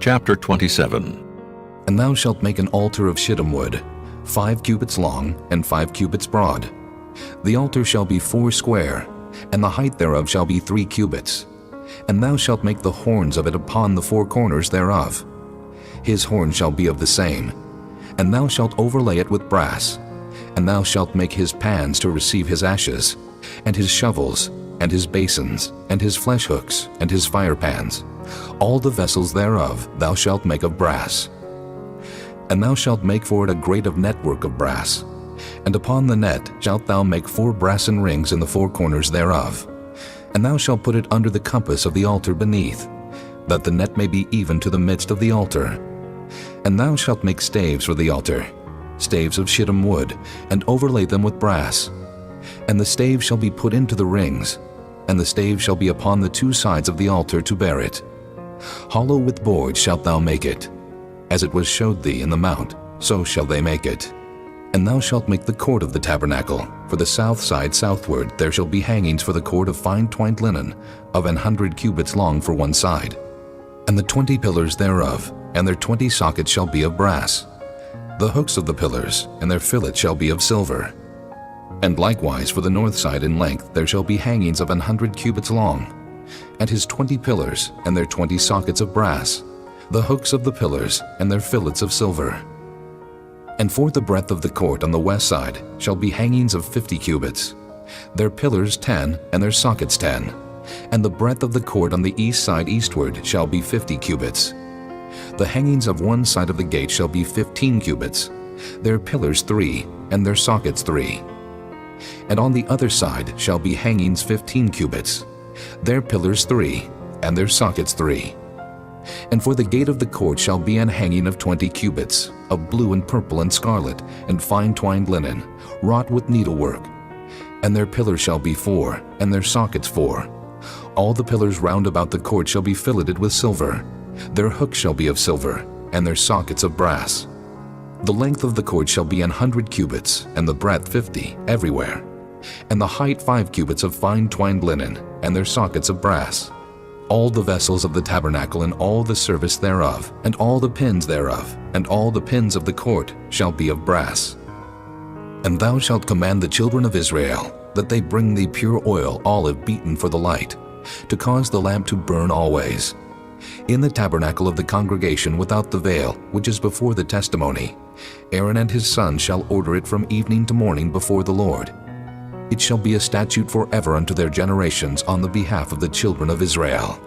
Chapter 27. And thou shalt make an altar of shittim wood, 5 cubits long and 5 cubits broad. The altar shall be 4 square, and the height thereof shall be 3 cubits. And thou shalt make the horns of it upon the 4 corners thereof. His horn shall be of the same. And thou shalt overlay it with brass. And thou shalt make his pans to receive his ashes, and his shovels, and his basins, and his flesh hooks, and his fire pans. All the vessels thereof thou shalt make of brass. And thou shalt make for it a grate of network of brass. And upon the net shalt thou make 4 brassen rings in the 4 corners thereof. And thou shalt put it under the compass of the altar beneath, that the net may be even to the midst of the altar. And thou shalt make staves for the altar, staves of shittim wood, and overlay them with brass. And the staves shall be put into the rings, and the staves shall be upon the 2 sides of the altar to bear it. Hollow with boards shalt thou make it. As it was showed thee in the mount, so shall they make it. And thou shalt make the court of the tabernacle. For the south side southward there shall be hangings for the cord of fine twined linen, of 100 cubits long for one side. And the 20 pillars thereof, and their 20 sockets shall be of brass. The hooks of the pillars, and their fillets shall be of silver. And likewise for the north side in length there shall be hangings of 100 cubits long, and his 20 pillars, and their 20 sockets of brass, the hooks of the pillars, and their fillets of silver. And for the breadth of the court on the west side shall be hangings of 50 cubits, their pillars 10, and their sockets 10. And the breadth of the court on the east side eastward shall be 50 cubits. The hangings of one side of the gate shall be 15 cubits, their pillars 3, and their sockets 3. And on the other side shall be hangings 15 cubits, their pillars 3, and their sockets 3. And for the gate of the court shall be an hanging of 20 cubits, of blue and purple and scarlet, and fine twined linen, wrought with needlework. And their pillars shall be 4, and their sockets 4. All the pillars round about the court shall be filleted with silver. Their hooks shall be of silver, and their sockets of brass. The length of the court shall be 100 cubits, and the breadth 50, everywhere. And the height 5 cubits of fine twined linen, and their sockets of brass. All the vessels of the tabernacle and all the service thereof, and all the pins thereof, and all the pins of the court shall be of brass. And thou shalt command the children of Israel that they bring thee pure oil olive beaten for the light, to cause the lamp to burn always. In the tabernacle of the congregation without the veil, which is before the testimony, Aaron and his sons shall order it from evening to morning before the Lord. It shall be a statute forever unto their generations on the behalf of the children of Israel.